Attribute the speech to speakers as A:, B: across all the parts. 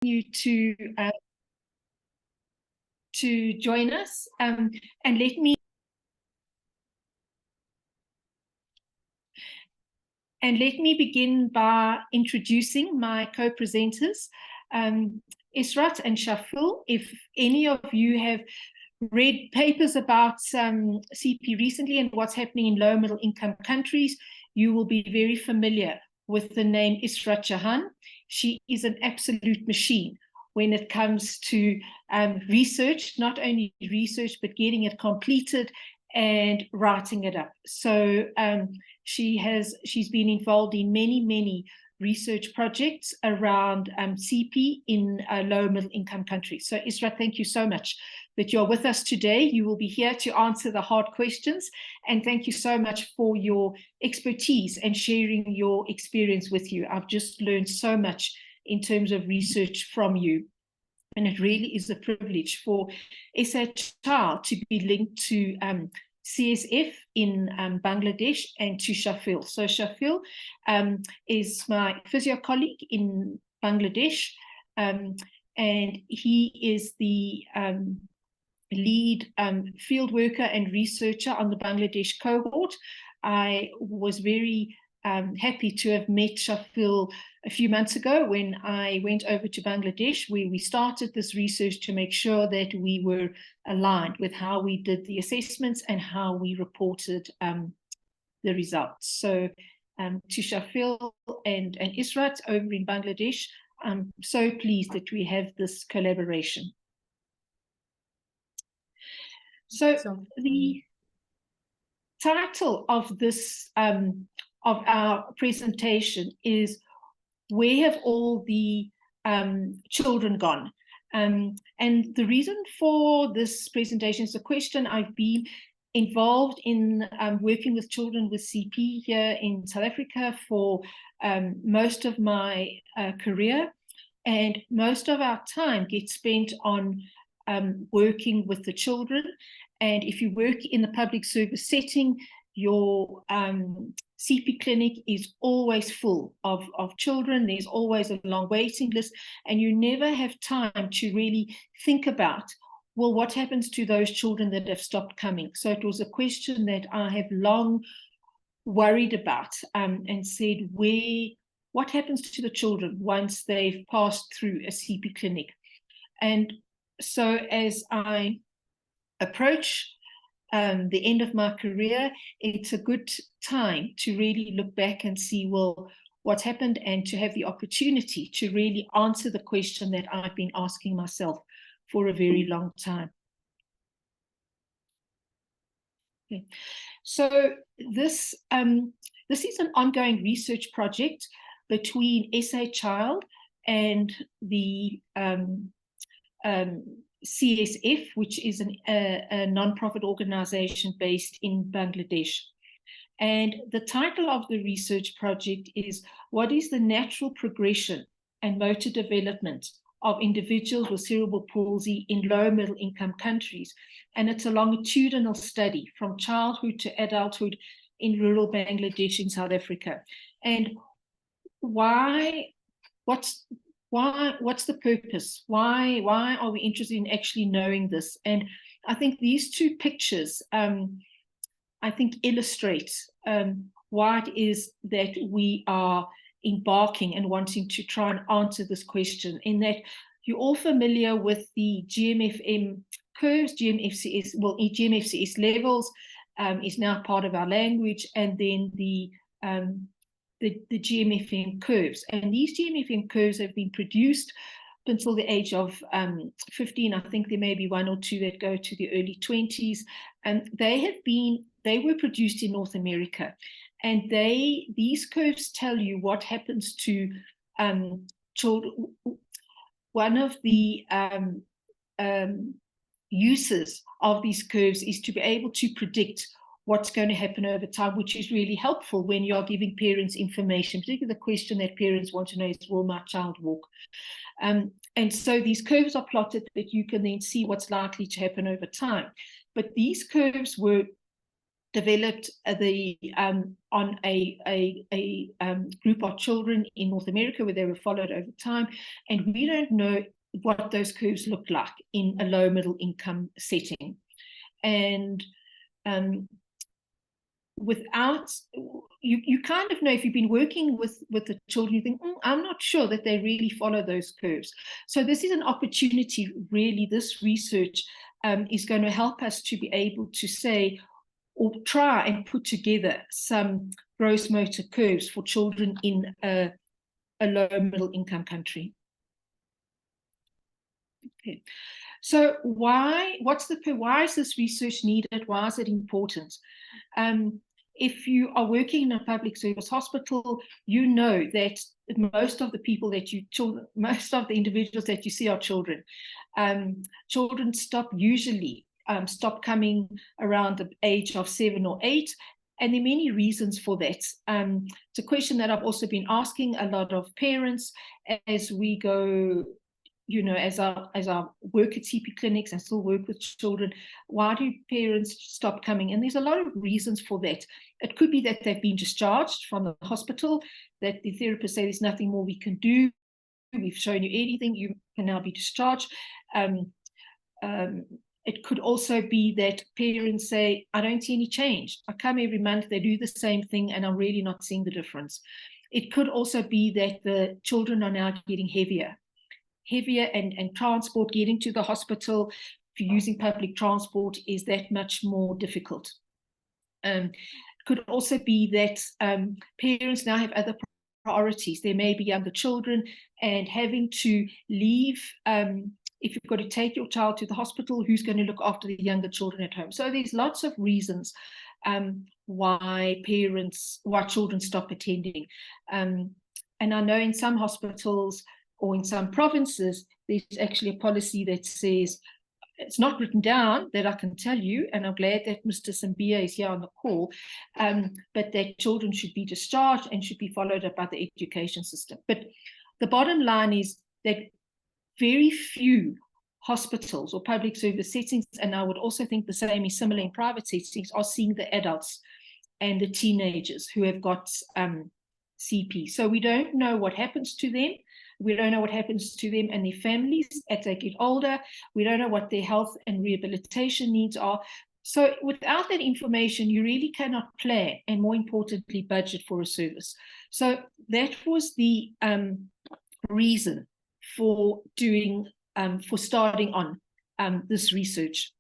A: you to join us, and let me begin by introducing my co-presenters, Israt and Shafil. If any of you have read papers about CP recently and what's happening in low middle income countries, you will be very familiar with the name Israt Jahan. She is an absolute machine when it comes to research, not only research, but getting it completed and writing it up. So she's been involved in many research projects around CP in low middle income countries. So Israt, thank you so much that you're with us today. You will be here to answer the hard questions, and thank you so much for your expertise and sharing your experience with you. I've just learned so much in terms of research from you, and it really is a privilege for SA-ChilD to be linked to CSF in Bangladesh and to Shafil. So Shafil is my physio colleague in Bangladesh, and he is the lead field worker and researcher on the Bangladesh cohort. I was very happy to have met Shafil a few months ago when I went over to Bangladesh, where we started this research to make sure that we were aligned with how we did the assessments and how we reported the results. So to Shafil and Israt over in Bangladesh, I'm so pleased that we have this collaboration. So the title of this of our presentation is "Where Have All the Children Gone?" And the reason for this presentation is a question I've been involved in working with children with CP here in South Africa for most of my career, and most of our time gets spent on working with the children. And if you work in the public service setting, your CP clinic is always full of children. There's always a long waiting list, and you never have time to really think about, well, what happens to those children that have stopped coming? So it was a question that I have long worried about and said, what happens to the children once they've passed through a CP clinic? And so as I approach the end of my career, it's a good time to really look back and see, well, what's happened, and to have the opportunity to really answer the question that I've been asking myself for a very long time. Okay. So this is an ongoing research project between SA-ChilD and the CSF, which is a non-profit organization based in Bangladesh. And the title of the research project is, "What is the natural progression and motor development of individuals with cerebral palsy in low middle income countries?" And it's a longitudinal study from childhood to adulthood in rural Bangladesh in South Africa. And what's the purpose? Why are we interested in actually knowing this? And I think these two pictures, I think, illustrate why it is that we are embarking and wanting to try and answer this question, in that you're all familiar with the GMFM curves, GMFCS, well, GMFCS levels is now part of our language, and then the GMFM curves. And these GMFM curves have been produced until the age of 15. I think there may be one or two that go to the early 20s. And they were produced in North America. And these curves tell you what happens to children. One of the uses of these curves is to be able to predict what's going to happen over time, which is really helpful when you're giving parents information. Particularly the question that parents want to know is, will my child walk? And so these curves are plotted that you can then see what's likely to happen over time. But these curves were developed on a group of children in North America where they were followed over time, and we don't know what those curves look like in a low middle income setting. And without, you kind of know, if you've been working with the children, you think, I'm not sure that they really follow those curves. So this is an opportunity, really. This research is going to help us to be able to say, or try and put together some gross motor curves for children in a low middle income country. Okay. So why is this research needed? Why is it important? If you are working in a public service hospital, you know that most of the people that most of the individuals that you see are children. Children usually stop coming around the age of 7 or 8. And there are many reasons for that. It's a question that I've also been asking a lot of parents as we go, as our work at CP clinics and still work with children. Why do parents stop coming? And there's a lot of reasons for that. It could be that they've been discharged from the hospital, that the therapists say there's nothing more we can do. We've shown you anything, you can now be discharged. It could also be that parents say, I don't see any change. I come every month, they do the same thing, and I'm really not seeing the difference. It could also be that the children are now getting heavier and transport, getting to the hospital, if you're using public transport, is that much more difficult. Could also be that parents now have other priorities. There may be younger children, and having to leave, if you've got to take your child to the hospital, who's going to look after the younger children at home? So there's lots of reasons why children stop attending. And I know in some hospitals or in some provinces, there's actually a policy that says, it's not written down that I can tell you, and I'm glad that Mr. Sambia is here on the call, but that children should be discharged and should be followed up by the education system. But the bottom line is that very few hospitals or public service settings, and I would also think the same is similar in private settings, are seeing the adults and the teenagers who have got CP. So we don't know what happens to them. We don't know what happens to them and their families as they get older. We don't know what their health and rehabilitation needs are. So without that information, you really cannot plan and, more importantly, budget for a service. So that was the reason for starting on this research.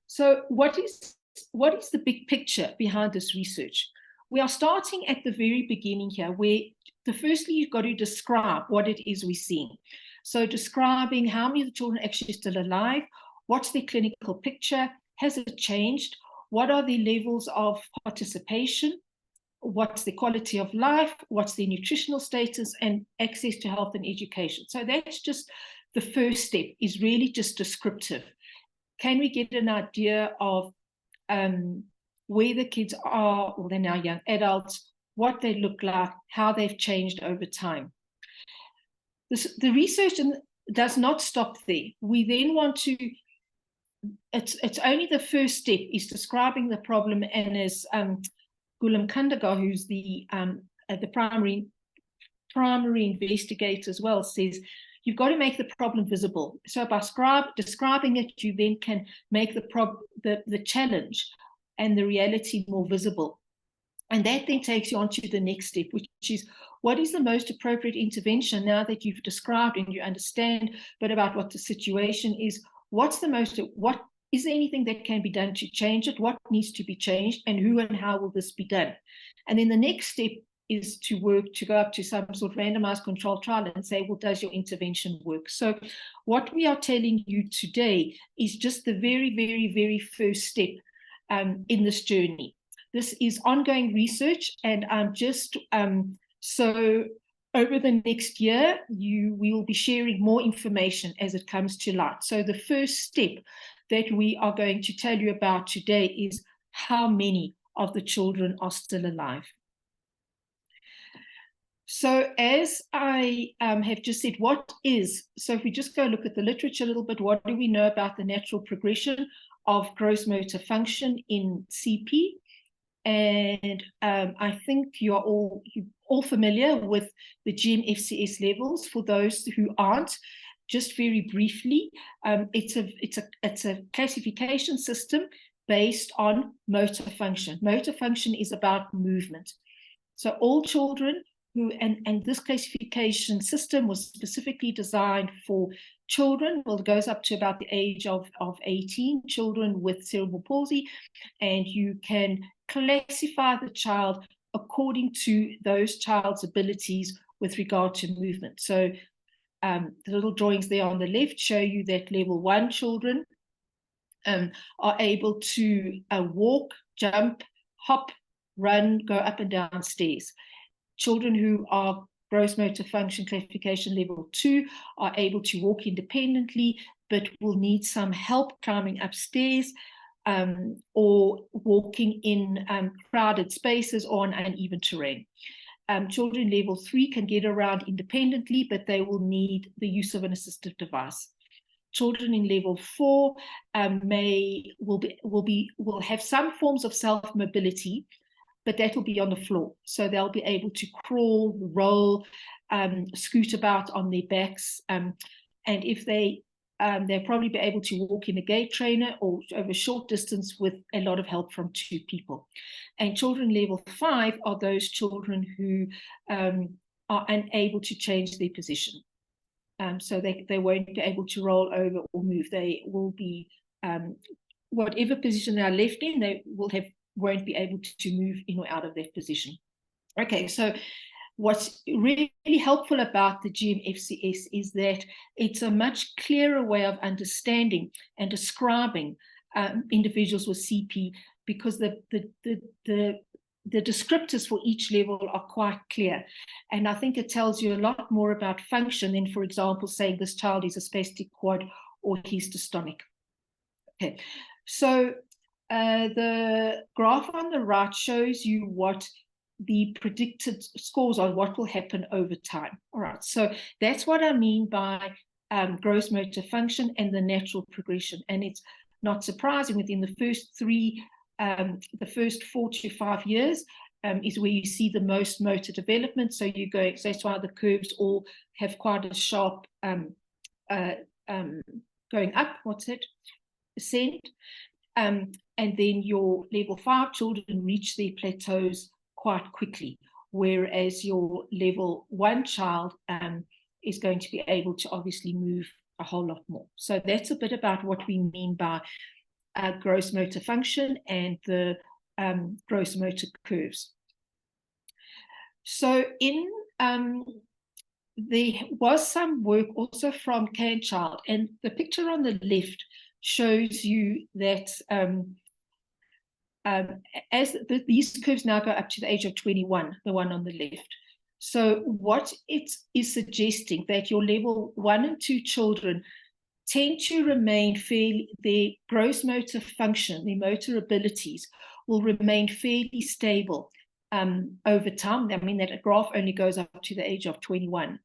A: So what is the big picture behind this research? We are starting at the very beginning here, where firstly you've got to describe what it is we're seeing. So describing how many of the children are actually still alive, what's their clinical picture, has it changed, what are their levels of participation, what's the quality of life, what's their nutritional status, and access to health and education. So that's just the first step, is really just descriptive. Can we get an idea of where the kids are, or they're now young adults, what they look like, how they've changed over time? The research does not stop there. We then want to, it's only the first step, is describing the problem, and as Gulam Kandagar, who's the primary investigator as well, says, you've got to make the problem visible. So by describing it, you then can make the challenge and the reality more visible. And that then takes you on to the next step, which is, what is the most appropriate intervention now that you've described and you understand a bit about what the situation is? What is there anything that can be done to change it? What needs to be changed, and who and how will this be done? And then the next step is to go up to some sort of randomized controlled trial and say, well, does your intervention work? So what we are telling you today is just the very, very, very first step in this journey. This is ongoing research, and I'm just so over the next year, we will be sharing more information as it comes to light. So the first step that we are going to tell you about today is how many of the children are still alive. So as I have just said, so if we just go look at the literature a little bit, what do we know about the natural progression of gross motor function in CP? And I think you're all familiar with the GMFCS levels. For those who aren't, just very briefly, it's a classification system based on motor function. Motor function is about movement. So all children who, and this classification system was specifically designed for children, well, it goes up to about the age of 18, children with cerebral palsy, and you can classify the child according to those child's abilities with regard to movement. So the little drawings there on the left show you that level 1 children are able to walk, jump, hop, run, go up and down stairs. Children who are gross motor function classification level 2 are able to walk independently, but will need some help climbing upstairs or walking in crowded spaces or on uneven terrain. Children level 3 can get around independently, but they will need the use of an assistive device. Children in level 4 will have some forms of self-mobility, but that will be on the floor. So they'll be able to crawl, roll, scoot about on their backs. And if they'll probably be able to walk in a gait trainer or over a short distance with a lot of help from 2 people. And children level 5 are those children who are unable to change their position. So they won't be able to roll over or move. They will be, whatever position they are left in, they won't be able to move in or out of that position. Okay, so what's really helpful about the GMFCS is that it's a much clearer way of understanding and describing individuals with CP, because the descriptors for each level are quite clear. And I think it tells you a lot more about function than, for example, saying this child is a spastic quad or he's dystonic. Okay, so the graph on the right shows you what the predicted scores are, what will happen over time. All right, so that's what I mean by gross motor function and the natural progression. And it's not surprising, within the first the first 4 to 5 years is where you see the most motor development. So you go, so that's why the curves all have quite a sharp going up, ascent. And then your level 5 children reach their plateaus quite quickly, whereas your level 1 child is going to be able to obviously move a whole lot more. So that's a bit about what we mean by gross motor function and the gross motor curves. So there was some work also from CHILD, and the picture on the left shows you that these curves now go up to the age of 21, the one on the left. So what it is suggesting that your level 1 and 2 children tend to remain fairly, their gross motor function, their motor abilities will remain fairly stable over time. I mean, that graph only goes up to the age of 21.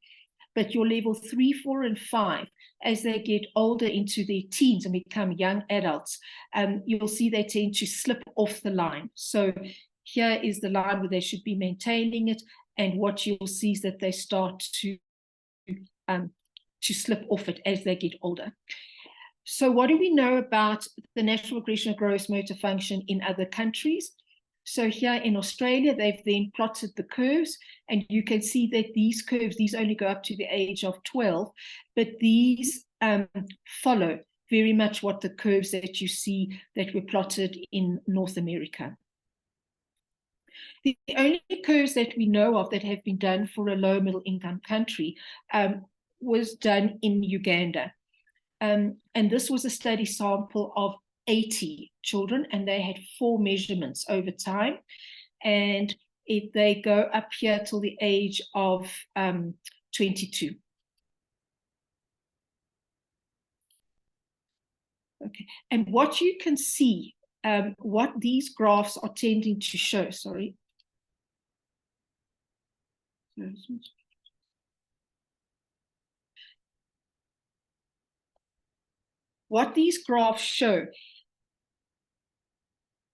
A: But your level 3, 4, and 5, as they get older into their teens and become young adults, you'll see they tend to slip off the line. So here is the line where they should be maintaining it, and what you'll see is that they start to slip off it as they get older. So what do we know about the natural progression of gross motor function in other countries? So here in Australia, they've then plotted the curves, and you can see that these curves, these only go up to the age of 12, but these follow very much what the curves that you see that were plotted in North America. The only curves that we know of that have been done for a low middle income country was done in Uganda. And this was a study sample of 80 children, and they had 4 measurements over time. And they go up here till the age of 22. Okay, and what you can see, what these graphs are tending to show, what these graphs show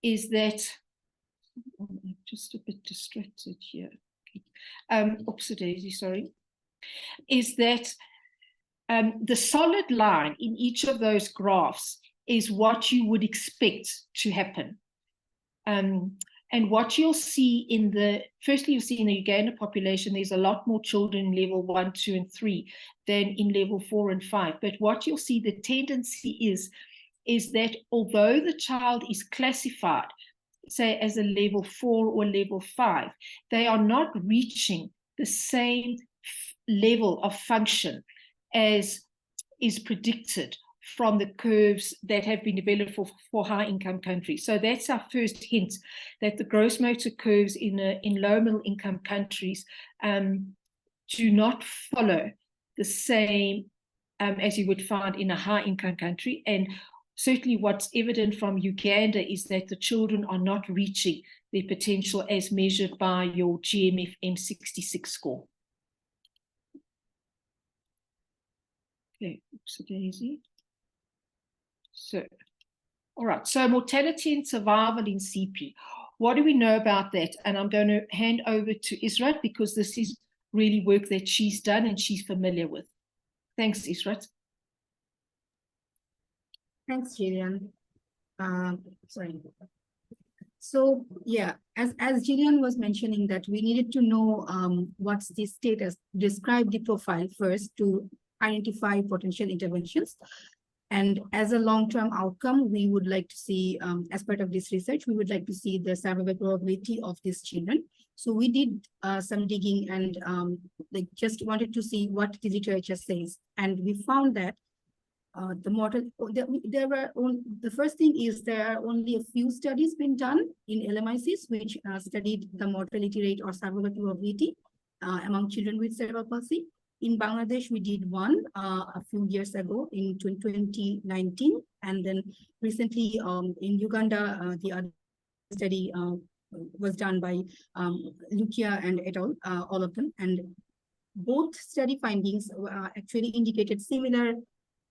A: is that I'm just a bit distracted here. Oops, Daisy, sorry. Is that the solid line in each of those graphs is what you would expect to happen. And what you'll see firstly, you'll see in the Uganda population, there's a lot more children in level 1, 2, and 3 than in level 4 and 5. But what you'll see, the tendency is that although the child is classified, say, as a level 4 or level 5, they are not reaching the same level of function as is predicted from the curves that have been developed for high-income countries. So that's our first hint, that the gross motor curves in low-middle-income countries do not follow the same as you would find in a high-income country. And certainly what's evident from Uganda is that the children are not reaching their potential as measured by your GMF M66 score. Okay, oops, Daisy. So, all right, so mortality and survival in CP. What do we know about that? And I'm going to hand over to Israt because this is really work that she's done and she's familiar with. Thanks, Israt.
B: Thanks, Gillian. Sorry. So yeah, as Gillian was mentioning, that we needed to know what's the status, describe the profile first to identify potential interventions. And as a long-term outcome, we would like to see, as part of this research, we would like to see the survival probability of these children. So we did some digging and just wanted to see what the literature says. And we found that the first thing is there are only a few studies been done in LMICs, which studied the mortality rate or survival probability among children with cerebral palsy. In Bangladesh, we did one a few years ago in 2019. And then recently in Uganda, the other study was done by Lucia and et al., all of them. And both study findings actually indicated similar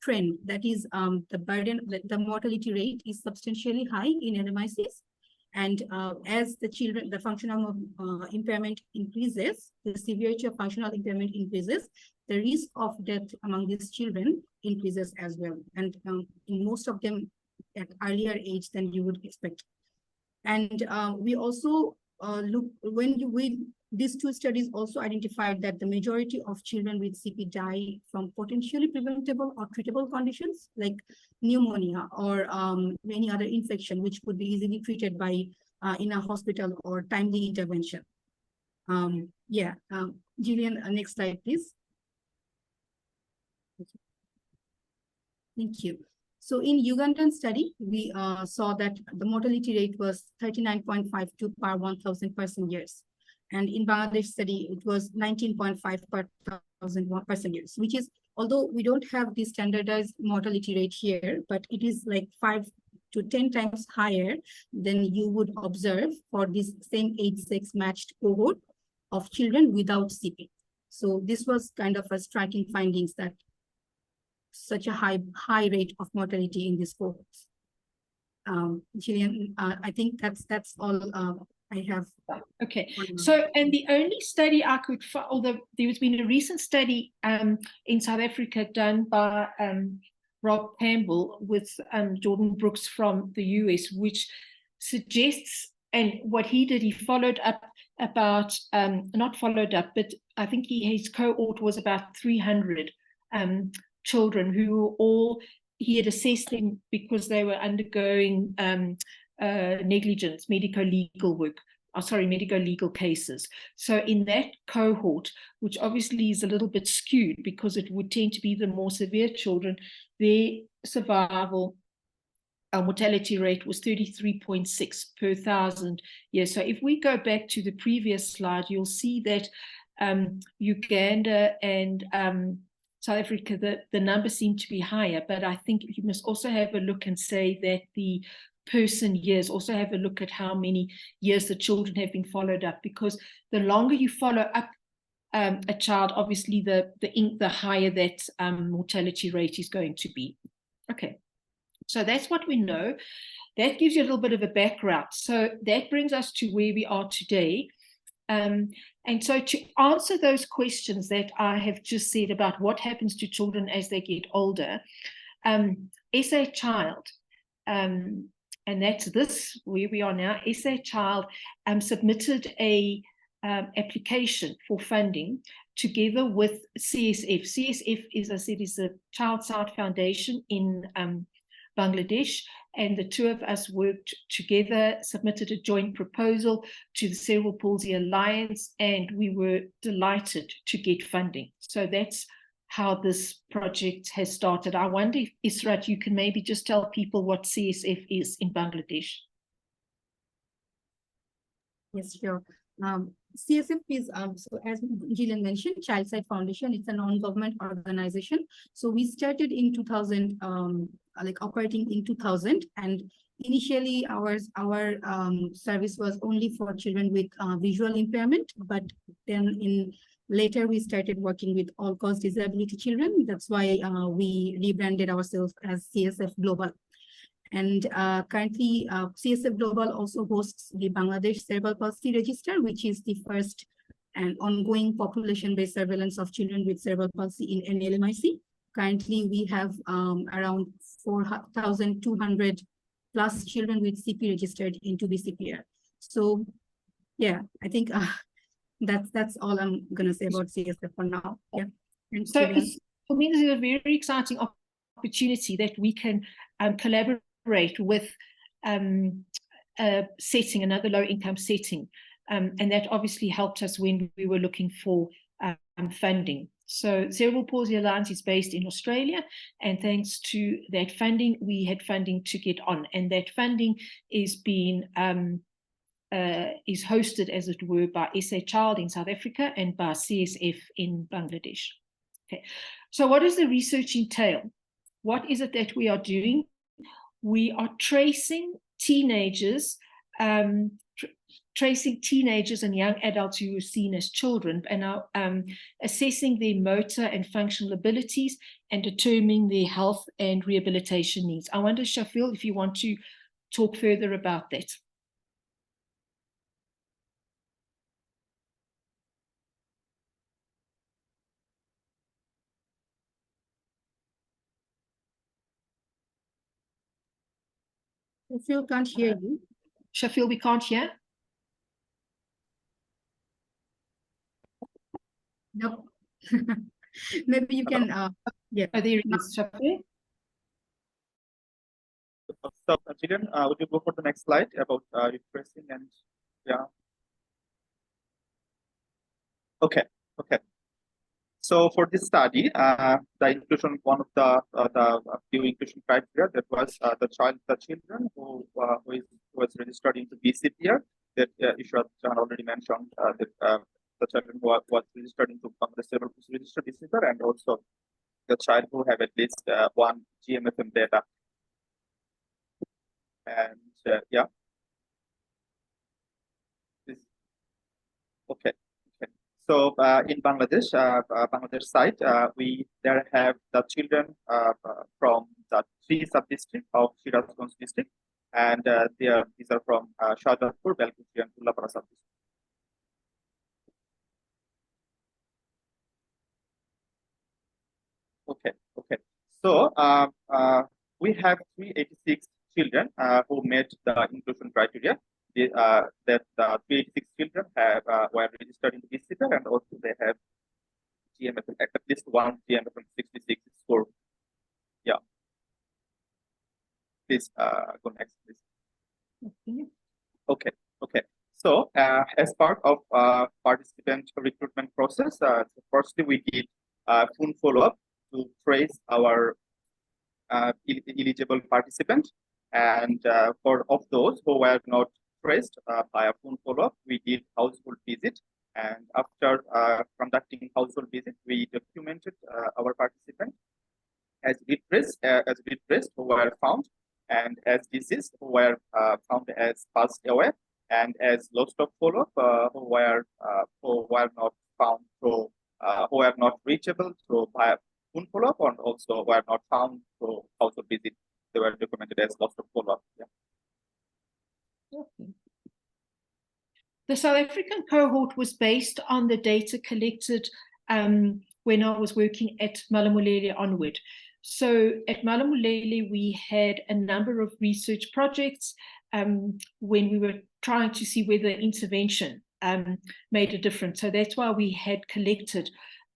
B: trend. That is the burden, the mortality rate is substantially high in LMICs. And as the functional impairment increases, the severity of functional impairment increases, the risk of death among these children increases as well. And in most of them at earlier age than you would expect. And we also these two studies also identified that the majority of children with CP die from potentially preventable or treatable conditions like pneumonia or any other infection, which could be easily treated by in a hospital or timely intervention. Gillian, next slide, please. Thank you. So in Ugandan study, we saw that the mortality rate was 39.52 per 1,000 person years. And in Bangladesh study, it was 19.5 per 1,000 person years, which is, although we don't have the standardized mortality rate here, but it is like 5 to 10 times higher than you would observe for this same age-sex matched cohort of children without CP. So this was kind of a striking findings that such a high rate of mortality in this cohort. Gillian, I think that's all I have.
A: Okay, so, and the only study I could find, although there's been a recent study in South Africa done by Rob Campbell with Jordan Brooks from the US, which suggests, and what he did, he followed up about, not followed up, but I think his cohort was about 300 children who all, he had assessed them because they were undergoing negligence, medico-legal work, medico-legal cases. So in that cohort, which obviously is a little bit skewed because it would tend to be the more severe children, their survival mortality rate was 33.6 per 1,000 years. So if we go back to the previous slide, you'll see that Uganda and South Africa, the numbers seem to be higher, but I think you must also have a look and say that the person years, also have a look at how many years the children have been followed up, because the longer you follow up a child, obviously the higher that mortality rate is going to be. Okay, So that's what we know. That gives you a little bit of a background. So that brings us to where we are today. And so to answer those questions that I have just said about what happens to children as they get older, SA-ChilD, and that's this, where we are now, SA-ChilD submitted a application for funding together with CSF. CSF, as I said, is the Child Sight Foundation in Bangladesh, and the two of us worked together, submitted a joint proposal to the Cerebral Palsy Alliance, and we were delighted to get funding. So that's how this project has started. I wonder if, Israt, you can maybe just tell people what CSF is in Bangladesh.
B: Yes, sure. CSF is, so as Gillian mentioned, Child Sight Foundation, it's a non-government organization. So we started in 2000, like operating in 2000. And initially our service was only for children with visual impairment. But then later we started working with all-cause disability children. That's why we rebranded ourselves as CSF Global. And currently, CSF Global also hosts the Bangladesh Cerebral Palsy Register, which is the first and ongoing population-based surveillance of children with cerebral palsy in LMIC. Currently, we have around 4,200 plus children with CP registered into the CPR. So, yeah, I think that's all I'm going to say about CSF for now. Yeah. Thanks,
A: so for me, this is a very exciting opportunity that we can collaborate with a setting, another low-income setting, and that obviously helped us when we were looking for funding. So Cerebral Palsy Alliance is based in Australia, and thanks to that funding, we had funding to get on, and that funding is being is hosted, as it were, by SA-ChilD in South Africa and by CSF in Bangladesh. Okay, so what does the research entail? What is it that we are doing? We are tracing teenagers, tracing teenagers and young adults who are seen as children, and are assessing their motor and functional abilities and determining their health and rehabilitation needs. I wonder, Shafil, if you want to talk further about that.
B: Shafil can't hear you.
A: Shafil, we can't hear.
B: No. Maybe you can, yeah.
A: Oh, there it is, Shafil.
C: So, Gillian, would you go for the next slide about refreshing and, yeah. Okay. So for this study, the inclusion, one of the few inclusion criteria that was the children who was registered into BCPR, that Ishrat already mentioned, that the children who was registered into the Cerebral Palsy Register BCPR, and also the child who have at least one GMFM data. And yeah, okay. So in Bangladesh, Bangladesh side, we there have the children from the 3 sub-districts of Sirazganj district, and these are from Shahjahanpur, Belkuchi, and Tullapara sub-district. Okay. So we have 386 children who met the inclusion criteria. That the 386 children have were registered in the BCPR, and also they have GMFM, at least one GMFM 66 score. Yeah. Please go next, please. Okay. So as part of participant recruitment process, so firstly we did phone follow-up to trace our eligible participant, and for of those who were not traced by a phone follow-up, we did household visit, and after conducting household visit, we documented our participant as depressed who were found, and as deceased who were found as passed away, and as lost of follow-up who were not found through who were not reachable through by phone follow-up, and also were not found through household visit. They were documented as loss of follow-up. Yeah.
A: Okay. The South African cohort was based on the data collected when I was working at Malamulele onward. So at Malamulele, we had a number of research projects when we were trying to see whether intervention made a difference. So that's why we had collected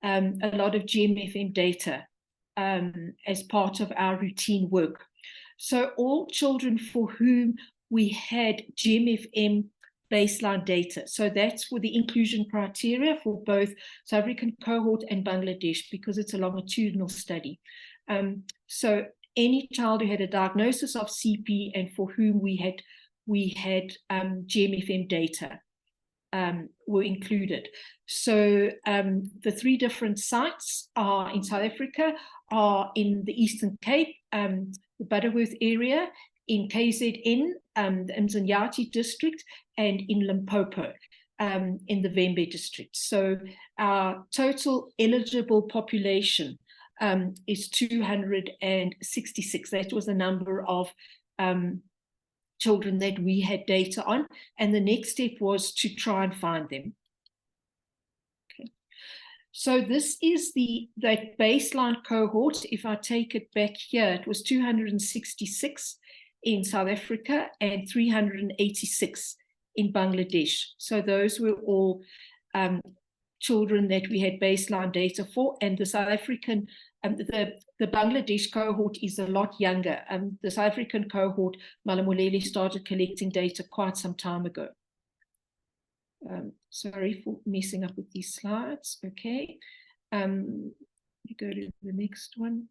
A: a lot of GMFM data as part of our routine work. So all children for whom we had GMFM baseline data. So that's for the inclusion criteria for both South African cohort and Bangladesh, because it's a longitudinal study. So any child who had a diagnosis of CP and for whom we had GMFM data were included. So the three different sites are in South Africa, are in the Eastern Cape, the Butterworth area, in KZN, the Mzanyati district, and in Limpopo, in the Vembe district. So our total eligible population is 266. That was the number of children that we had data on. And the next step was to try and find them. Okay. So this is that baseline cohort. If I take it back here, it was 266 in South Africa and 386 in Bangladesh. So those were all children that we had baseline data for, and the South African, the Bangladesh cohort is a lot younger. The South African cohort, Malamulele started collecting data quite some time ago. Sorry for messing up with these slides. Okay, we go to the next one.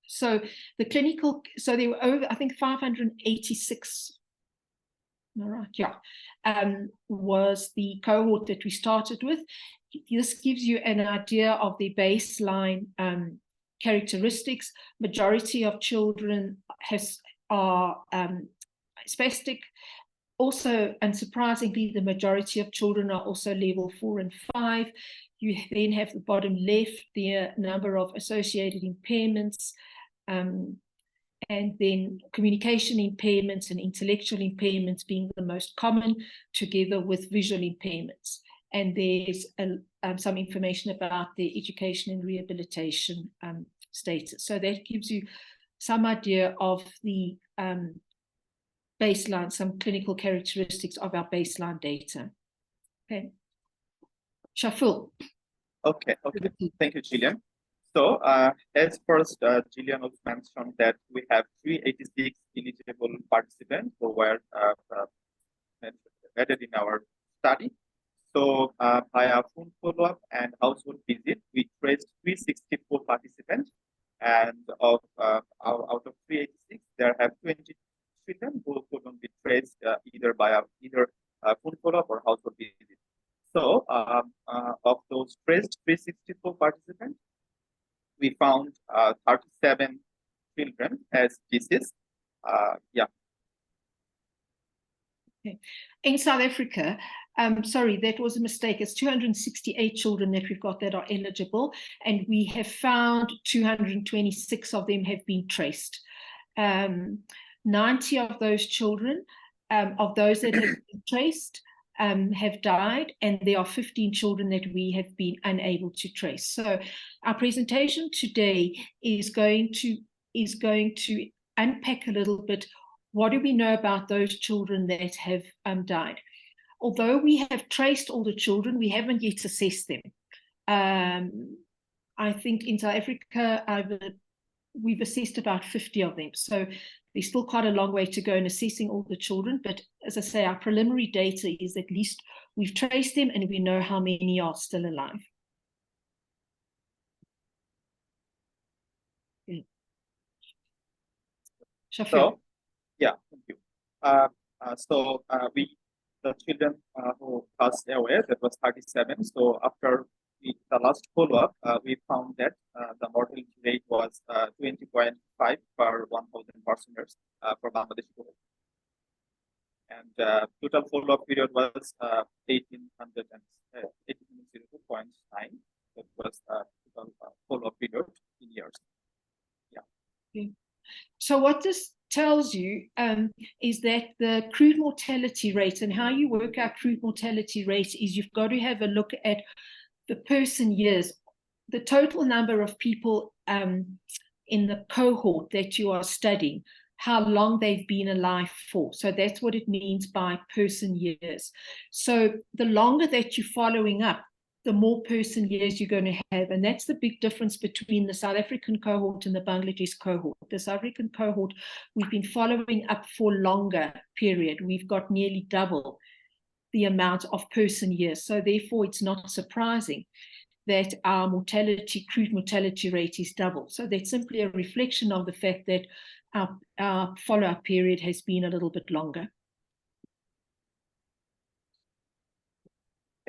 A: So the clinical, so there were over, I think 586. All right, yeah, was the cohort that we started with. This gives you an idea of the baseline characteristics. Majority of children are spastic. Also, unsurprisingly, the majority of children are also level 4 and 5. You then have the bottom left, the number of associated impairments, and then communication impairments and intellectual impairments being the most common, together with visual impairments. And there's some information about their education and rehabilitation status. So that gives you some idea of the baseline, some clinical characteristics of our baseline data. Okay. Shaful.
C: Okay, thank you, Gillian. So, as first, Gillian also mentioned that we have 386 eligible participants who were added in our study. So, via phone follow-up and household visit, we traced 364 participants, and out of 386, there have 20 children who couldn't be traced either phone follow-up or household visit. So, of those traced 364 participants, we found 37 children as deceased. Yeah.
A: Okay. In South Africa, sorry, that was a mistake. It's 268 children that we've got that are eligible, and we have found 226 of them have been traced. 90 of those children, of those that have been traced, have died, and there are 15 children that we have been unable to trace. So our presentation today is going to unpack a little bit, what do we know about those children that have died? Although we have traced all the children, we haven't yet assessed them. I think in South Africa, we've assessed about 50 of them. So there's still quite a long way to go in assessing all the children. But as I say, our preliminary data is at least we've traced them and we know how many are still alive. Okay.
C: So, yeah, thank you. The children who passed away, that was 37. So after the last follow-up, we found that the mortality rate was 20.5 per 1,000 persons for Bangladesh. And total follow-up period was 1802.9. That was total follow-up period in years. Yeah.
A: Okay. So what this tells you is that the crude mortality rate, and how you work out crude mortality rate is you've got to have a look at the person years, the total number of people in the cohort that you are studying, how long they've been alive for. So that's what it means by person years. So the longer that you're following up, the more person years you're going to have. And that's the big difference between the South African cohort and the Bangladesh cohort. The South African cohort, we've been following up for longer period. We've got nearly double the amount of person years. So therefore, it's not surprising that our mortality, crude mortality rate is double. So that's simply a reflection of the fact that our follow-up period has been a little bit longer.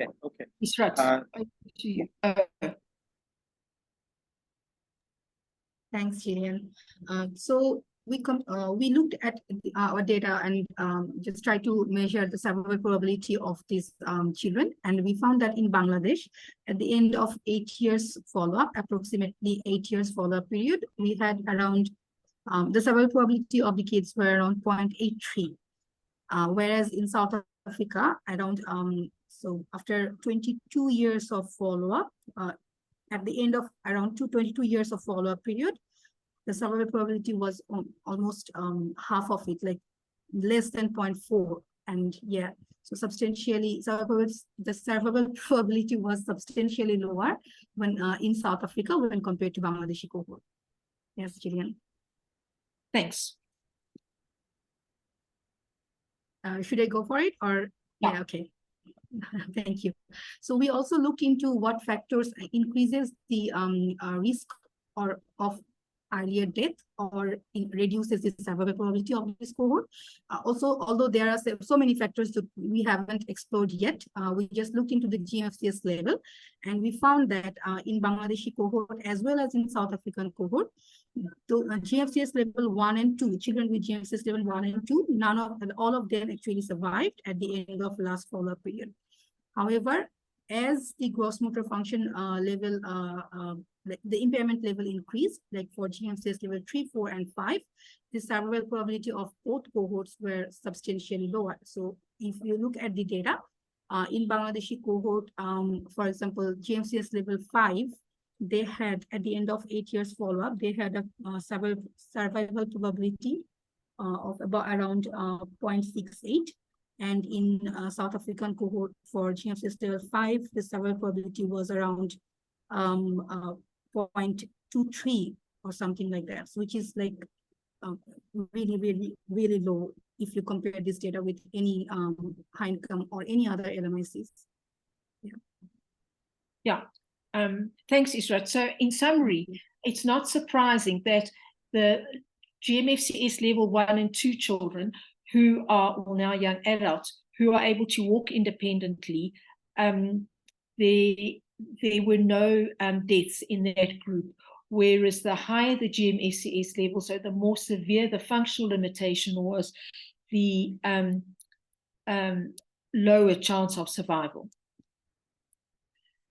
C: Okay, okay.
A: Israt, over to you.
B: Thanks, Gillian. So we looked at our data and just try to measure the survival probability of these children. And we found that in Bangladesh, at the end of 8 years follow-up, approximately 8 years follow-up period, we had around the survival probability of the kids were around 0.83. Whereas in South Africa, around so after 22 years of follow-up, at the end of around 22 years of follow-up period, the survival probability was almost half of it, like less than 0.4. And yeah, so substantially, the survival probability was substantially lower when in South Africa when compared to Bangladeshi cohort. Yes, Gillian.
A: Thanks.
B: Should I go for it or? Yeah, okay. Thank you. So we also looked into what factors increases the risk of earlier death or reduces the survival probability of this cohort. Also, although there are so many factors that we haven't explored yet, we just looked into the GMFCS level, and we found that in Bangladeshi cohort as well as in South African cohort, the GMFCS level 1 and 2, children with GMFCS level 1 and 2, all of them actually survived at the end of last follow-up period. However, as the gross motor function level, the impairment level increased, like for GMCS level 3, 4, and 5, the survival probability of both cohorts were substantially lower. So if you look at the data, in Bangladeshi cohort, for example, GMCS level 5, they had, at the end of 8 years follow-up, they had a survival probability of about around 0.68. And in South African cohort for GMCS level 5, the survival probability was around 0.23 or something like that, which is like really, really, really low if you compare this data with any high income or any other LMICs.
A: Yeah. Thanks, Israt. So in summary, it's not surprising that the GMFCS level 1 and 2 children who are well, now young adults who are able to walk independently, there were no deaths in that group, whereas the higher the GMFCS level, so the more severe the functional limitation was, the lower chance of survival.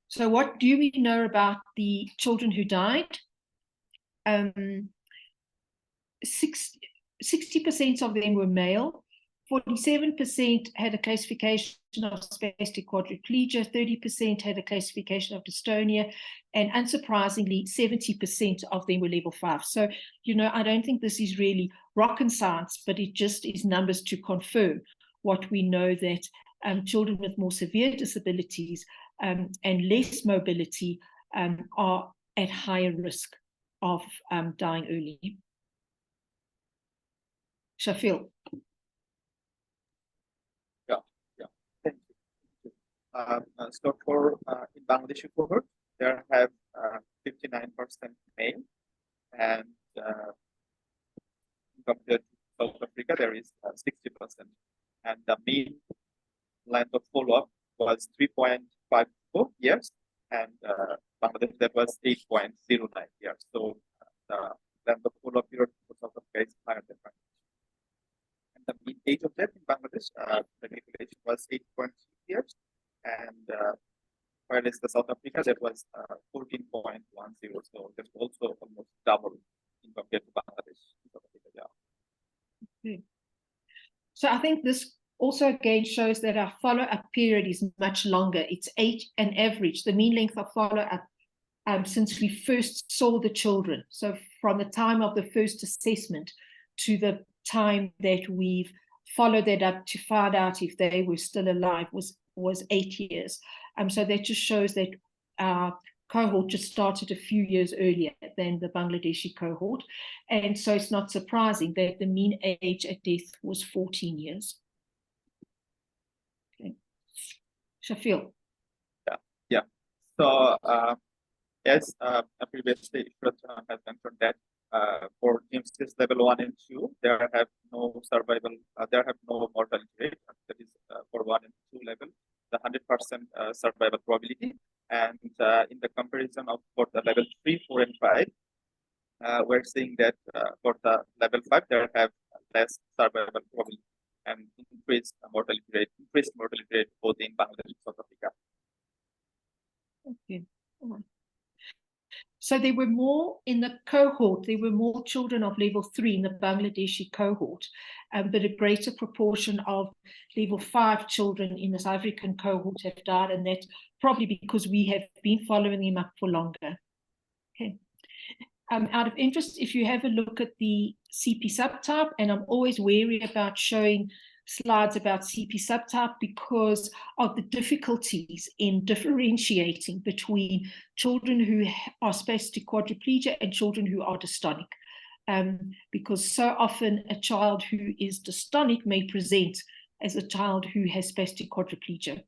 A: So what do we know about the children who died? 60% of them were male, 47% had a classification of spastic quadriplegia, 30% had a classification of dystonia, and unsurprisingly, 70% of them were level 5. So, you know, I don't think this is really rocket science, but it just is numbers to confirm what we know, that children with more severe disabilities and less mobility are at higher risk of dying early. Shafil.
C: Yeah, thank you. So for in Bangladeshi cohort, there have 59% male, and compared to South Africa, there is 60%, and the mean length of follow-up was 3.54 years, and Bangladesh that was 8.09 years. So the length of follow-up period for South Africa is higher than Bangladesh. And the mean age of death in Bangladesh, the regulation was 8.3 years, and whereas the South Africa that was 14.10. So that's also almost double in compared to Bangladesh.
A: So I think this also again shows that our follow-up period is much longer. It's 8 on average, the mean length of follow-up since we first saw the children. So from the time of the first assessment to the time that we've followed that up to find out if they were still alive was 8 years. So that just shows that our cohort just started a few years earlier than the Bangladeshi cohort. And so it's not surprising that the mean age at death was 14 years. Okay. Shafil.
C: Yeah. So as previously Ishrat has mentioned that for GMCS level 1 and 2, there have no survival, there have no mortality rate. That is for 1 and 2 level, the 100% survival probability. And in the comparison of for the level 3, 4, and 5, we're seeing that for the level 5, there have less survival probability and increased mortality rate both in Bangladesh and South Africa.
A: Okay. So there were more in the cohort, there were more children of level 3 in the Bangladeshi cohort, but a greater proportion of level 5 children in the South African cohort have died, and that's probably because we have been following them up for longer. Okay. Out of interest, if you have a look at the CP subtype, and I'm always wary about showing slides about CP subtype because of the difficulties in differentiating between children who are spastic quadriplegia and children who are dystonic. Because so often a child who is dystonic may present as a child who has spastic quadriplegia.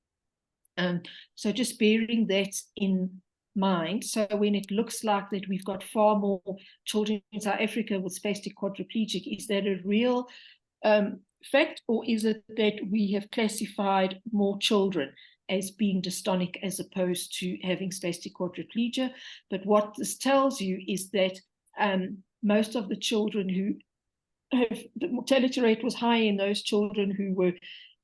A: So just bearing that in mind. So when it looks like that we've got far more children in South Africa with spastic quadriplegic, is that a real fact, or is it that we have classified more children as being dystonic as opposed to having spastic quadriplegia? But what this tells you is that most of the children who have, the mortality rate was high in those children who were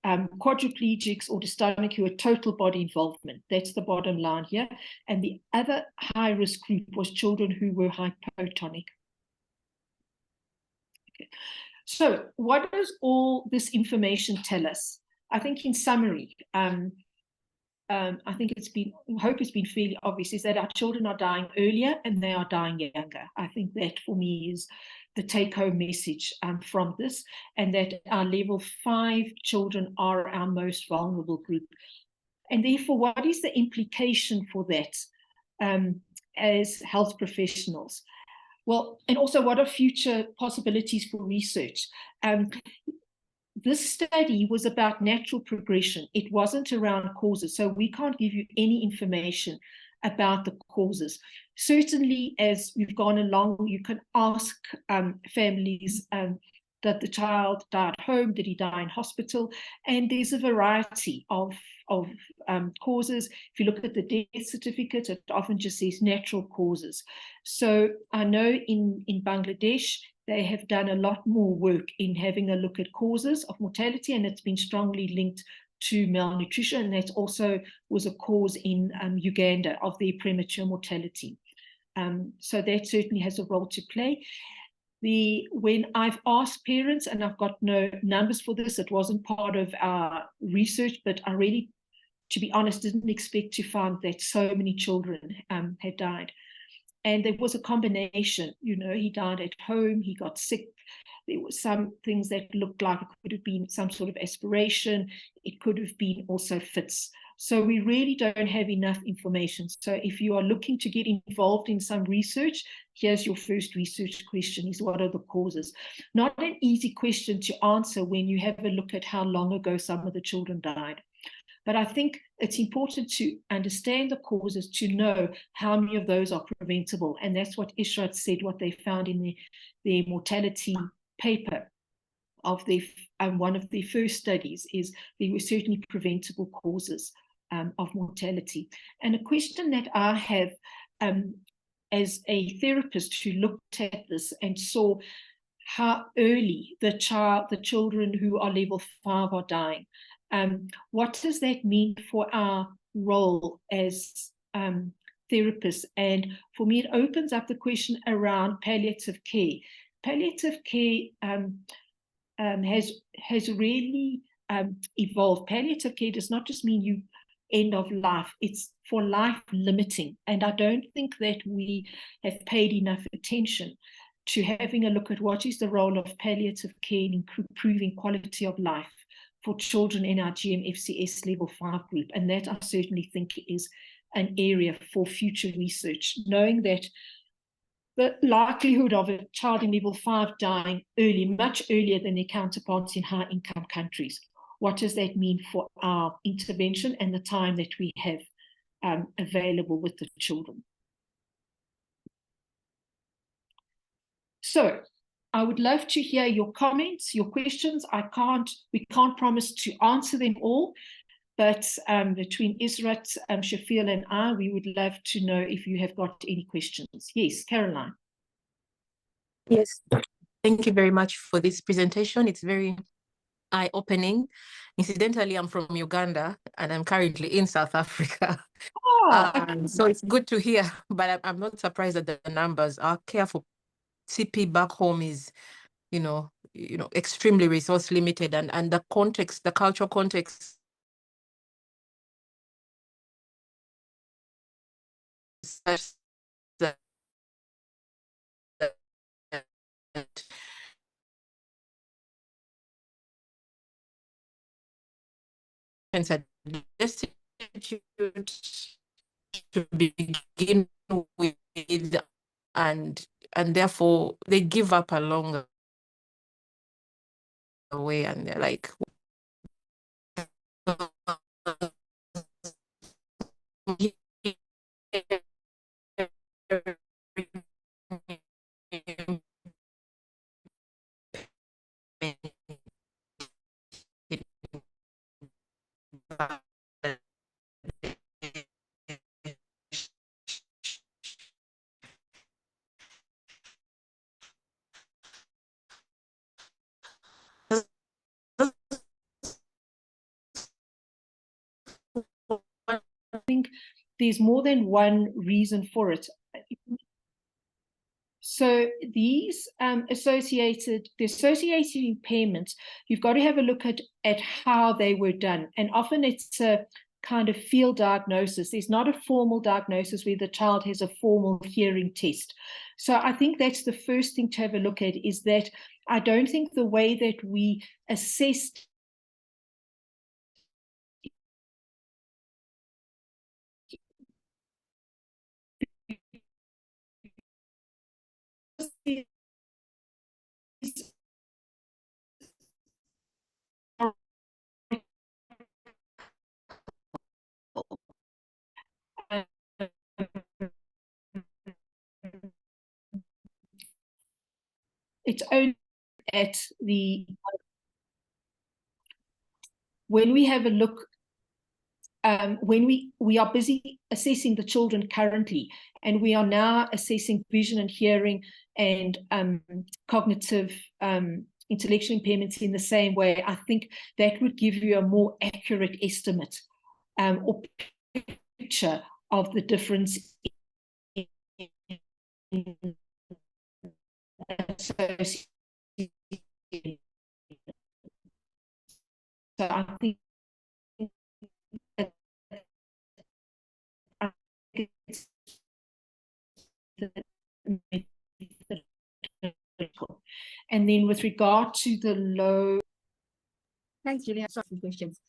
A: quadriplegics or dystonic who had total body involvement. That's the bottom line here. And the other high-risk group was children who were hypotonic. Okay. So what does all this information tell us? I think in summary, I think hope it's been fairly obvious, is that our children are dying earlier and they are dying younger. I think that for me is the take-home message from this, and that our level 5 children are our most vulnerable group. And therefore, what is the implication for that as health professionals? Well, and also what are future possibilities for research? This study was about natural progression. It wasn't around causes. So we can't give you any information about the causes. Certainly, as we've gone along, you can ask families, did the child die at home? Did he die in hospital? And there's a variety of causes. If you look at the death certificate, it often just says natural causes. So I know in Bangladesh, they have done a lot more work in having a look at causes of mortality, and it's been strongly linked to malnutrition. And that also was a cause in Uganda of their premature mortality. So that certainly has a role to play. When I've asked parents, and I've got no numbers for this, it wasn't part of our research, but I really, to be honest, didn't expect to find that so many children had died. And there was a combination, you know, he died at home, he got sick. There were some things that looked like it could have been some sort of aspiration. It could have been also fits. So we really don't have enough information. So if you are looking to get involved in some research, here's your first research question, is what are the causes? Not an easy question to answer when you have a look at how long ago some of the children died. But I think it's important to understand the causes to know how many of those are preventable. And that's what Ishrat said, what they found in their mortality paper of one of their first studies is there were certainly preventable causes of mortality. And a question that I have as a therapist who looked at this and saw how early the children who are level 5 are dying. What does that mean for our role as therapists? And for me, it opens up the question around palliative care. Palliative care has really evolved. Palliative care does not just mean you end of life, it's for life limiting. And I don't think that we have paid enough attention to having a look at what is the role of palliative care in improving quality of life for children in our GMFCS level 5 group. And that I certainly think is an area for future research, knowing that the likelihood of a child in level 5 dying early, much earlier than their counterparts in high income countries. What does that mean for our intervention and the time that we have available with the children? So I would love to hear your comments, your questions. We can't promise to answer them all, but between Israt, Shafil, and I, we would love to know if you have got any questions. Yes, Caroline.
D: Yes, thank you very much for this presentation. It's very eye-opening. Incidentally, I'm from Uganda and I'm currently in South Africa.
A: Oh,
D: So it's good to hear, but I'm not surprised at the numbers. Our care for CP back home is, extremely resource limited, and the context, the cultural context such that are destitute to begin with, and therefore they give up along the way, and they're like,
A: I think there's more than one reason for it. So these associated impairments, you've got to have a look at how they were done. And often it's a kind of field diagnosis. There's not a formal diagnosis where the child has a formal hearing test. So I think that's the first thing to have a look at, is that I don't think the way that we assessed it's only at the, when we have a look, when we are busy assessing the children currently, and we are now assessing vision and hearing and cognitive intellectual impairments in the same way, I think that would give you a more accurate estimate or picture of the difference in association. So I think it's and then with regard to the low.
B: Thanks, Julia. Sorry for questions.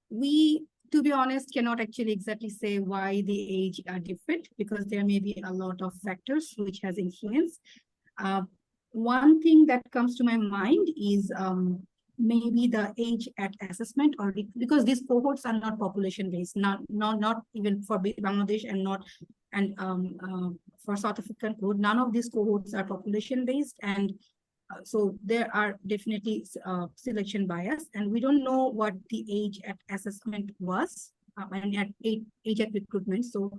B: We, to be honest, cannot actually exactly say why the age are different, because there may be a lot of factors which has influence. One thing that comes to my mind is maybe the age at assessment, or because these cohorts are not population based, not even for Bangladesh and for South African cohort, none of these cohorts are population based, and so there are definitely selection bias, and we don't know what the age at assessment was and at age at recruitment. So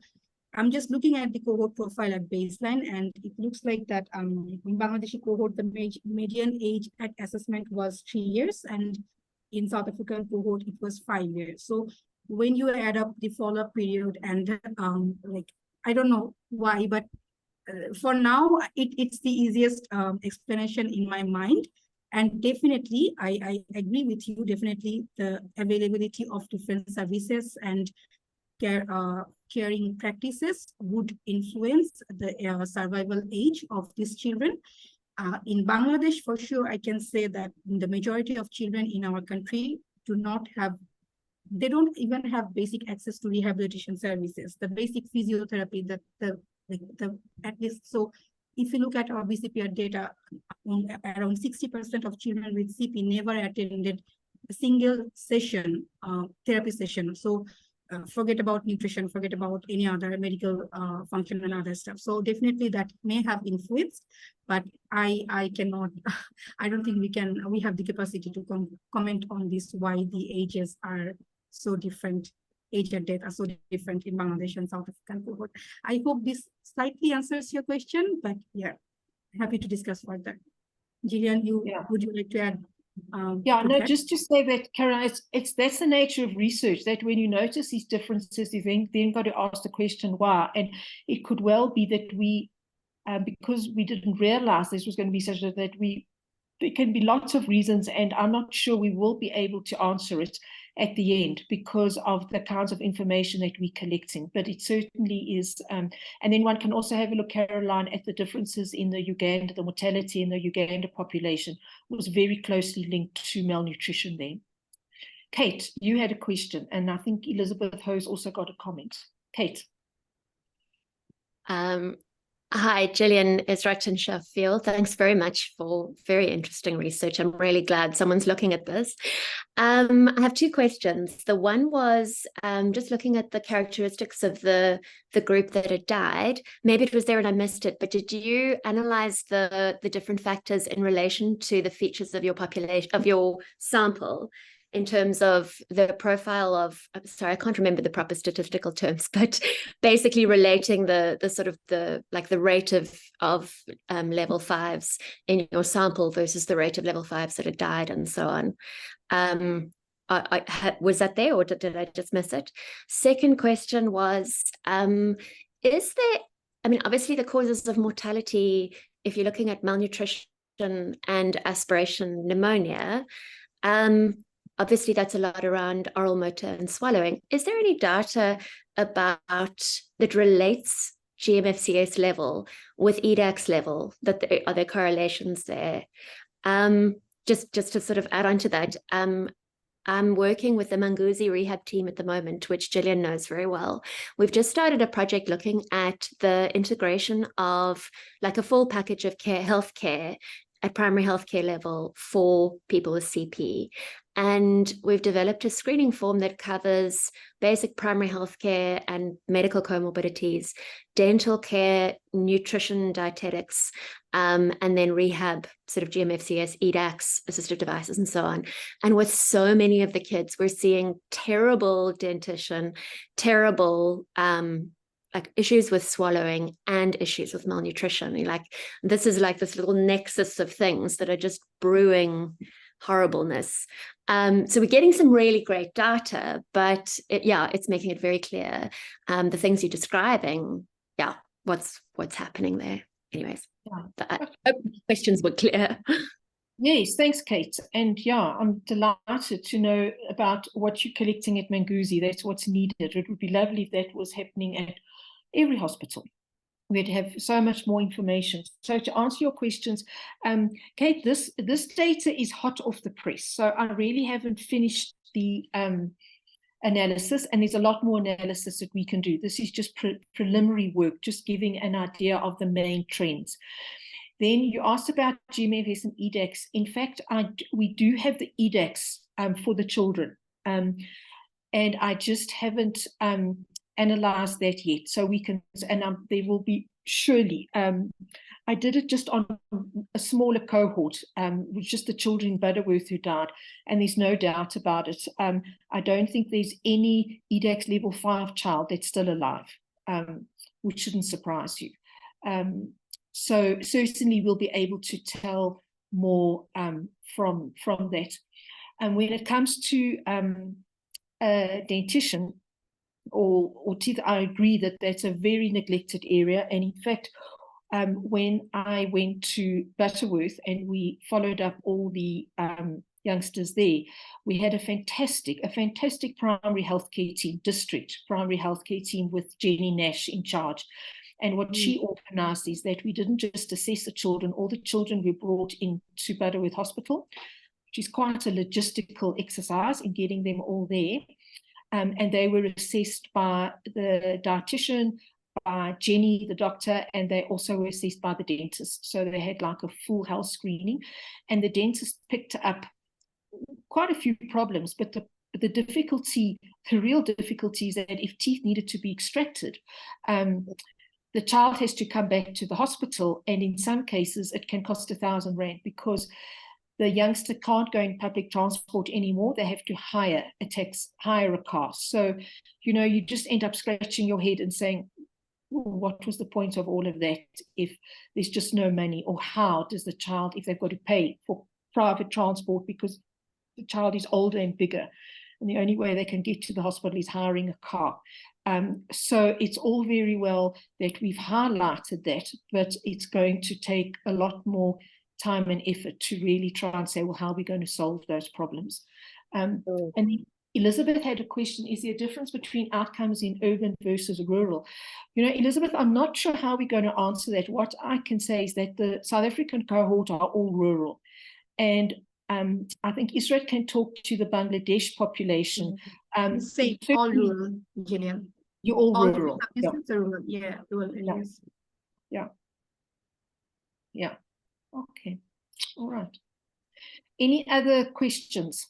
B: I'm just looking at the cohort profile at baseline, and it looks like that in Bangladeshi cohort, the median age at assessment was 3 years, and in South African cohort, it was 5 years. So when you add up the follow-up period and I don't know why, but for now, it's the easiest explanation in my mind. And definitely, I agree with you, definitely the availability of different services and caring practices would influence the survival age of these children. In Bangladesh, for sure, I can say that the majority of children in our country they don't even have basic access to rehabilitation services, the basic physiotherapy, at least. So if you look at our BCPR data, around 60% of children with CP never attended a single session, therapy session. So forget about nutrition, forget about any other medical function and other stuff. So definitely that may have influenced, but I cannot, I don't think we have the capacity to comment on this, why the ages are so different, age and death are so different in Bangladesh and South African cohort. I hope this slightly answers your question, but yeah, happy to discuss further. Gillian, would you like to add?
A: Just to say that, Karen, that's the nature of research, that when you notice these differences, you then got to ask the question why. And it could well be that we, because we didn't realize this was going to be such that there can be lots of reasons, and I'm not sure we will be able to answer it at the end because of the kinds of information that we're collecting. But it certainly is, and then one can also have a look, Caroline, at the differences in the Uganda, the mortality in the Uganda population was very closely linked to malnutrition there. Kate, you had a question, and I think Elizabeth Ho's also got a comment. Kate.
E: Hi, Gillian, Israt and ChilD. Thanks very much for very interesting research. I'm really glad someone's looking at this. I have two questions. The one was just looking at the characteristics of the group that had died. Maybe it was there and I missed it, but did you analyze the different factors in relation to the features of your population, of your sample, in terms of the profile of, sorry, I can't remember the proper statistical terms, but basically relating the sort of the rate of level 5s in your sample versus the rate of level 5s that had died and so on. Was that there, or did I just miss it? Second question was, is there, I mean, obviously the causes of mortality, if you're looking at malnutrition and aspiration pneumonia, obviously, that's a lot around oral motor and swallowing. Is there any data about that relates GMFCS level with EDAX level? Are there correlations there? Just to sort of add on to that, I'm working with the Manguzi rehab team at the moment, which Gillian knows very well. We've just started a project looking at the integration of like a full package of healthcare at primary healthcare level for people with CP. And we've developed a screening form that covers basic primary healthcare and medical comorbidities, dental care, nutrition, dietetics, and then rehab, sort of GMFCS, EDAX, assistive devices, and so on. And with so many of the kids, we're seeing terrible dentition, terrible like issues with swallowing and issues with malnutrition. Like this is like this little nexus of things that are just brewing horribleness. So we're getting some really great data, but it's making it very clear the things you're describing. What's happening there. Anyways, I hope questions were clear.
A: Yes, thanks, Kate. And I'm delighted to know about what you're collecting at Manguzi. That's what's needed. It would be lovely if that was happening at every hospital. We'd have so much more information. So to answer your questions, Kate, this data is hot off the press. So I really haven't finished the analysis, and there's a lot more analysis that we can do. This is just preliminary work, just giving an idea of the main trends. Then you asked about GMFS and EDAX. In fact, we do have the EDAX for the children, and I just haven't analyze that yet, so we can, and there will be surely. I did it just on a smaller cohort, with just the children in Butterworth who died, and there's no doubt about it. I don't think there's any EDAX level 5 child that's still alive, which shouldn't surprise you. So certainly we'll be able to tell more from that. And when it comes to dentition, or teeth, I agree that that's a very neglected area. And in fact, when I went to Butterworth and we followed up all the youngsters there, we had a fantastic primary healthcare team, district primary healthcare team with Jenny Nash in charge. And what she organized is that we didn't just assess the children. All the children were brought into Butterworth Hospital, which is quite a logistical exercise in getting them all there. And they were assessed by the dietitian, by Jenny, the doctor, and they also were assessed by the dentist. So they had like a full health screening, and the dentist picked up quite a few problems, but the difficulty, the real difficulty is that if teeth needed to be extracted, the child has to come back to the hospital, and in some cases it can cost R1,000 because the youngster can't go in public transport anymore. They have to hire a car. So, you just end up scratching your head and saying, what was the point of all of that if there's just no money? Or how does the child, if they've got to pay for private transport because the child is older and bigger, and the only way they can get to the hospital is hiring a car. So it's all very well that we've highlighted that, but it's going to take a lot more time and effort to really try and say, well, how are we going to solve those problems? And Elizabeth had a question, is there a difference between outcomes in urban versus rural? Elizabeth, I'm not sure how we're going to answer that. What I can say is that the South African cohort are all rural. And I think Israt can talk to the Bangladesh population.
B: Say all rural, Gillian.
A: You're all rural.
B: Yeah. Rural. Yeah, rural areas.
A: Yeah. Okay. All right. Any other questions?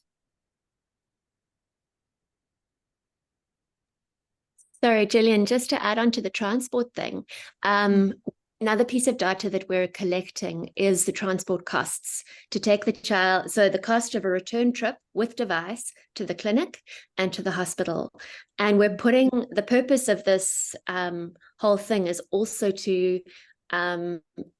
E: Sorry, Gillian, just to add on to the transport thing, another piece of data that we're collecting is the transport costs to take the child. So the cost of a return trip with device to the clinic and to the hospital. And we're putting, the purpose of this whole thing is also to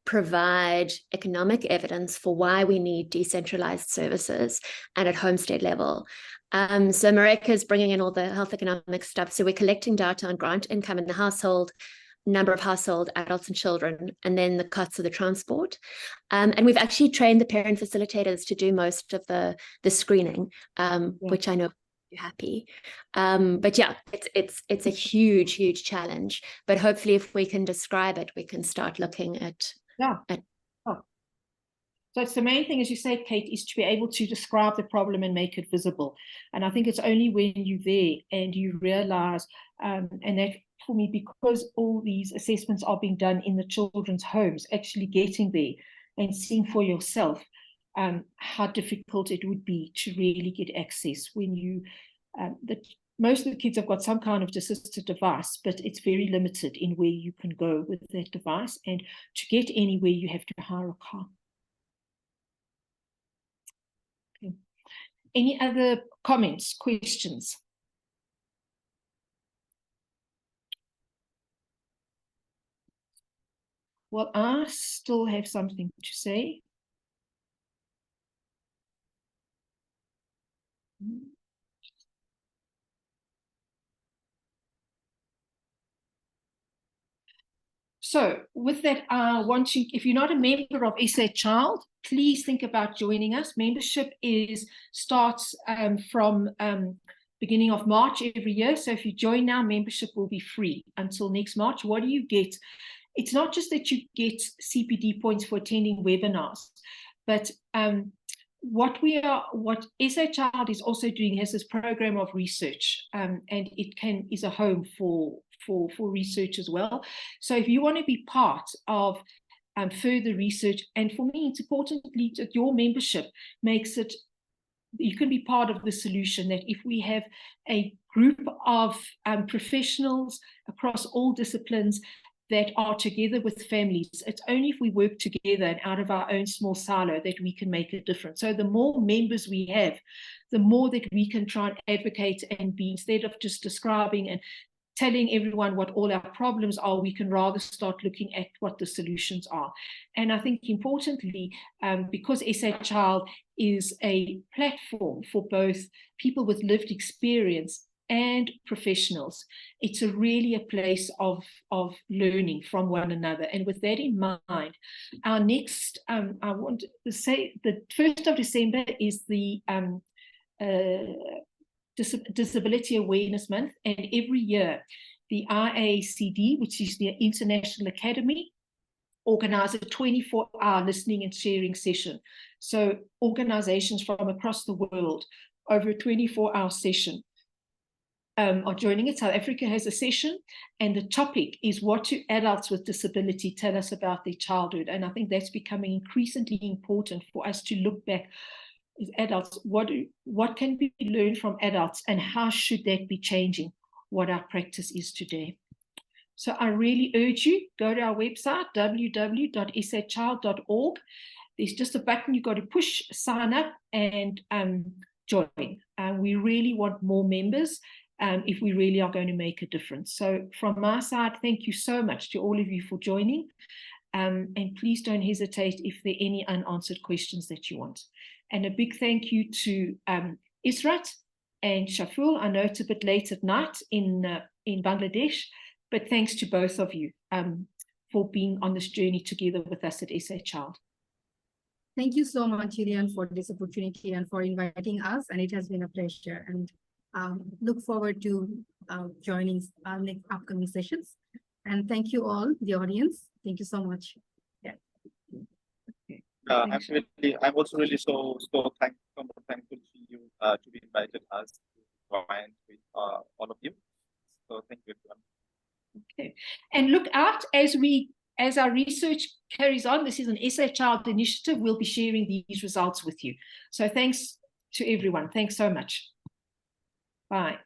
E: provide economic evidence for why we need decentralized services and at homestead level. So Mareka is bringing in all the health economic stuff. So we're collecting data on grant income in the household, number of household adults and children, and then the costs of the transport. And we've actually trained the parent facilitators to do most of the screening, which I know you're happy. But yeah, it's a huge challenge. But hopefully, if we can describe it, we can start looking at.
A: So it's the main thing, as you say, Kate, is to be able to describe the problem and make it visible. And I think it's only when you're there and you realize, and that for me, because all these assessments are being done in the children's homes, actually getting there and seeing for yourself how difficult it would be to really get access when you, most of the kids have got some kind of assistive device, but it's very limited in where you can go with that device. And to get anywhere, you have to hire a car. Okay. Any other comments, questions? Well, I still have something to say. So with that, I want you, if you're not a member of SA-ChilD, please think about joining us. Membership starts from beginning of March every year. So if you join now, membership will be free until next March. What do you get? It's not just that you get CPD points for attending webinars, but what SA-ChilD is also doing has this program of research, and it is a home for research as well. So if you want to be part of further research, and for me, it's importantly that your membership makes it, you can be part of the solution, that if we have a group of professionals across all disciplines that are together with families, it's only if we work together and out of our own small silo that we can make a difference. So the more members we have, the more that we can try and advocate and be, instead of just describing and telling everyone what all our problems are, we can rather start looking at what the solutions are. And I think importantly, because SA-ChilD is a platform for both people with lived experience and professionals. It's really a place of learning from one another. And with that in mind, our next, I want to say, the 1st of December is the Disability Awareness Month, and every year the SA-ChilD, which is the International Academy, organize a 24-hour listening and sharing session. So organizations from across the world over a 24-hour session are joining it. South Africa has a session, and the topic is what do adults with disability tell us about their childhood. And I think that's becoming increasingly important for us to look back as adults. What can we learn from adults, and how should that be changing what our practice is today? So I really urge you, go to our website, www.SA-ChilD.org. There's just a button you got to push, sign up, and join. We really want more members if we really are going to make a difference. So from my side, thank you so much to all of you for joining. And please don't hesitate if there are any unanswered questions that you want. And a big thank you to Israt and Shaful. I know it's a bit late at night in Bangladesh, but thanks to both of you for being on this journey together with us at SA-ChilD.
B: Thank you so much, Gillian, for this opportunity and for inviting us. And it has been a pleasure. And look forward to joining our next upcoming sessions. And thank you all, the audience. Thank you so much. Yeah.
C: I'm also really so thankful to you to be invited us to join with all of you. So thank you, everyone.
A: Okay, and look out as our research carries on. This is an SA-ChilD initiative. We'll be sharing these results with you. So thanks to everyone. Thanks so much. Bye.